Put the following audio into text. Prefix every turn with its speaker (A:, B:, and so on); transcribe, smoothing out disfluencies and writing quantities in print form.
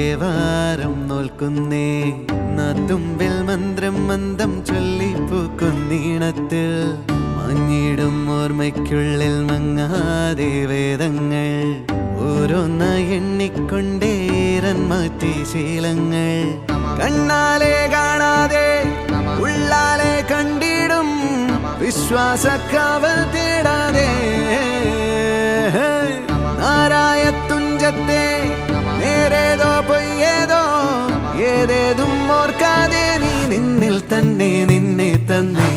A: ദേവാരം നോൽക്കുന്നേ നാത്തുമ്പിൽ മന്ത്രം മന്ദം ചൊല്ലിപ്പൂക്കുന്നീണത്തിൽ മഞ്ഞിടും ഓർമ്മയ്ക്കുള്ളിൽ മങ്ങാതെ വേദങ്ങൾ ഓരോന്നായി എണ്ണിക്കൊണ്ടേരൻ മാറ്റി ശീലങ്ങൾ കണ്ണാലെ കാണാതെ ഉള്ളാലെ കണ്ടിടും വിശ്വാസക്കാവൽ തേടാതെ നാരായ തുഞ്ചത്തെ നേരേതോ പൊയ്യേതോ ഏതേതും ഓർക്കാതെ നീ നിന്നിൽ തന്നെ നിന്നെ തന്നെ